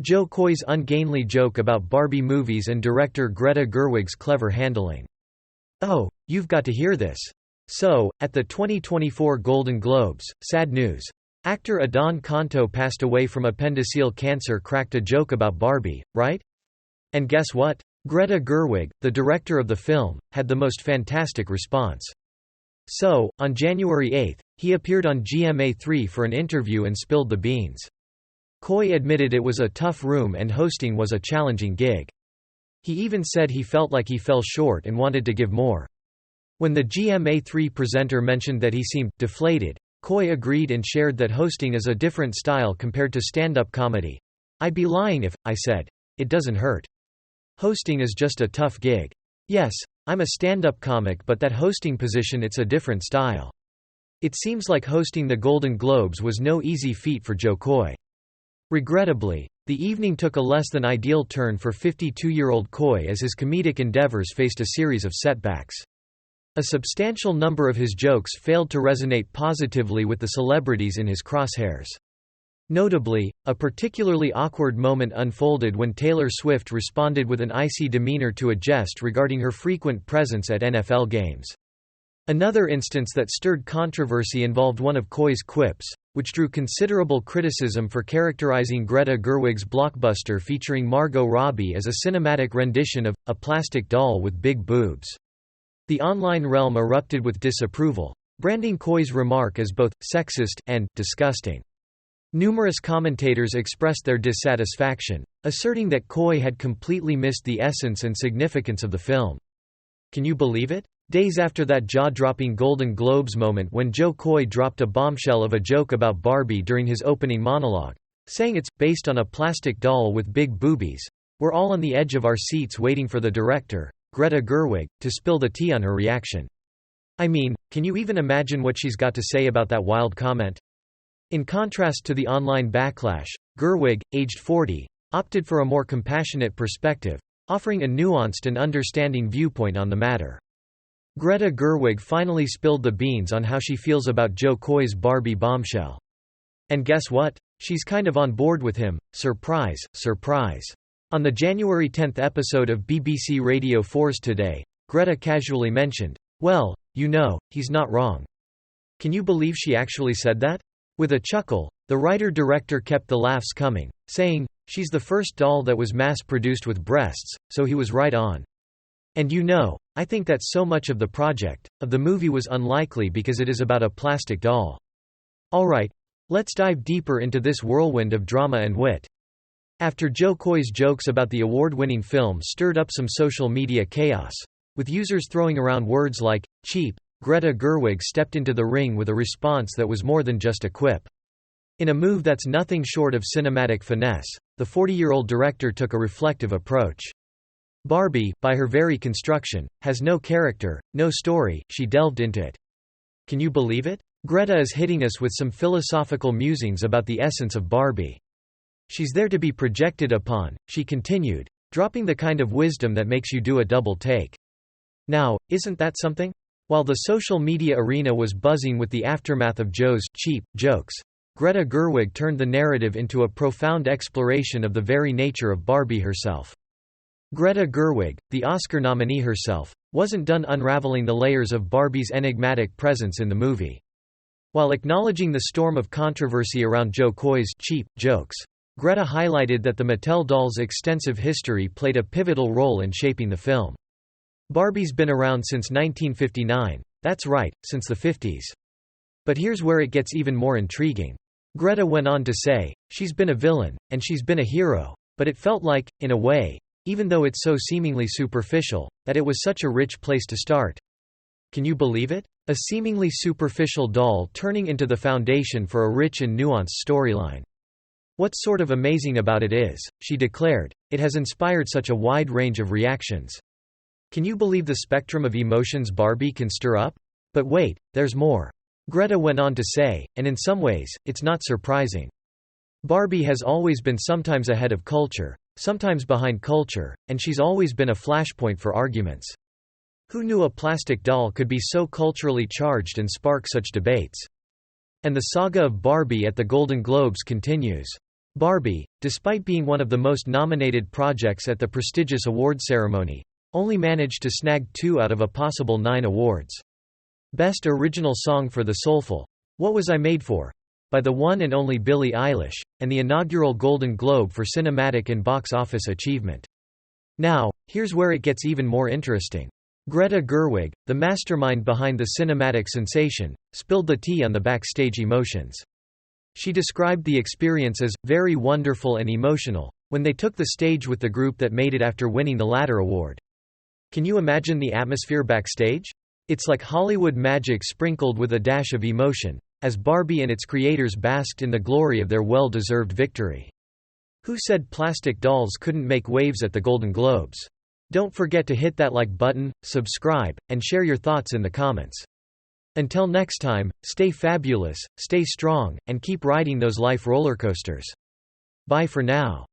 Jo Koy's ungainly joke about Barbie movies and director Greta Gerwig's clever handling. Oh, you've got to hear this. So, at the 2024 Golden Globes, sad news. Actor Adan Canto passed away from appendiceal cancer. Cracked a joke about Barbie, right? And guess what? Greta Gerwig, the director of the film, had the most fantastic response. So, on January 8, he appeared on GMA3 for an interview and spilled the beans. Koy admitted it was a tough room and hosting was a challenging gig. He even said he felt like he fell short and wanted to give more. When the GMA3 presenter mentioned that he seemed deflated, Koy agreed and shared that hosting is a different style compared to stand-up comedy. I'd be lying if I said, it doesn't hurt. Hosting is just a tough gig. Yes, I'm a stand-up comic, but that hosting position, it's a different style. It seems like hosting the Golden Globes was no easy feat for Jo Koy. Regrettably, the evening took a less than ideal turn for 52-year-old Koy as his comedic endeavors faced a series of setbacks. A substantial number of his jokes failed to resonate positively with the celebrities in his crosshairs. Notably, a particularly awkward moment unfolded when Taylor Swift responded with an icy demeanor to a jest regarding her frequent presence at NFL games. Another instance that stirred controversy involved one of Koy's quips, which drew considerable criticism for characterizing Greta Gerwig's blockbuster featuring Margot Robbie as a cinematic rendition of a plastic doll with big boobs. The online realm erupted with disapproval, branding Koy's remark as both sexist and disgusting. Numerous commentators expressed their dissatisfaction, asserting that Koy had completely missed the essence and significance of the film. Can you believe it? Days after that jaw-dropping Golden Globes moment when Jo Koy dropped a bombshell of a joke about Barbie during his opening monologue, saying it's based on a plastic doll with big boobies, we're all on the edge of our seats waiting for the director, Greta Gerwig, to spill the tea on her reaction. I mean, can you even imagine what she's got to say about that wild comment? In contrast to the online backlash, Gerwig, aged 40, opted for a more compassionate perspective, offering a nuanced and understanding viewpoint on the matter. Greta Gerwig finally spilled the beans on how she feels about Jo Koy's Barbie bombshell. And guess what? She's kind of on board with him. Surprise, surprise. On the January 10 episode of BBC Radio 4's Today, Greta casually mentioned, "Well, you know, he's not wrong." Can you believe she actually said that? With a chuckle, the writer-director kept the laughs coming, saying, "She's the first doll that was mass-produced with breasts, so he was right on. And you know, I think that so much of the project, of the movie was unlikely because it is about a plastic doll." Alright, let's dive deeper into this whirlwind of drama and wit. After Jo Koy's jokes about the award-winning film stirred up some social media chaos, with users throwing around words like cheap, Greta Gerwig stepped into the ring with a response that was more than just a quip. In a move that's nothing short of cinematic finesse, the 40-year-old director took a reflective approach. Barbie, by her very construction, has no character, no story, she delved into it. Can you believe it? Greta is hitting us with some philosophical musings about the essence of Barbie. She's there to be projected upon, she continued, dropping the kind of wisdom that makes you do a double take. Now, isn't that something? While the social media arena was buzzing with the aftermath of Jo's cheap jokes, Greta Gerwig turned the narrative into a profound exploration of the very nature of Barbie herself. Greta Gerwig, the Oscar nominee herself, wasn't done unraveling the layers of Barbie's enigmatic presence in the movie. While acknowledging the storm of controversy around Jo Koy's cheap jokes, Greta highlighted that the Mattel doll's extensive history played a pivotal role in shaping the film. Barbie's been around since 1959, that's right, since the 50s. But here's where it gets even more intriguing. Greta went on to say, she's been a villain, and she's been a hero, but it felt like, in a way, even though it's so seemingly superficial, that it was such a rich place to start. Can you believe it? A seemingly superficial doll turning into the foundation for a rich and nuanced storyline. What's sort of amazing about it is, she declared, it has inspired such a wide range of reactions. Can you believe the spectrum of emotions Barbie can stir up? But wait, there's more. Greta went on to say, and in some ways, it's not surprising. Barbie has always been sometimes ahead of culture, sometimes behind culture, and she's always been a flashpoint for arguments. Who knew a plastic doll could be so culturally charged and spark such debates? And the saga of Barbie at the Golden Globes continues. Barbie, despite being one of the most nominated projects at the prestigious award ceremony, only managed to snag 2 out of a possible 9 awards. Best Original Song for the soulful "What Was I Made For?" by the one and only Billie Eilish, and the inaugural Golden Globe for Cinematic and Box Office Achievement. Now, here's where it gets even more interesting. Greta Gerwig, the mastermind behind the cinematic sensation, spilled the tea on the backstage emotions. She described the experience as very wonderful and emotional when they took the stage with the group that made it after winning the latter award. Can you imagine the atmosphere backstage? It's like Hollywood magic sprinkled with a dash of emotion, as Barbie and its creators basked in the glory of their well-deserved victory. Who said plastic dolls couldn't make waves at the Golden Globes? Don't forget to hit that like button, subscribe, and share your thoughts in the comments. Until next time, stay fabulous, stay strong, and keep riding those life roller coasters. Bye for now.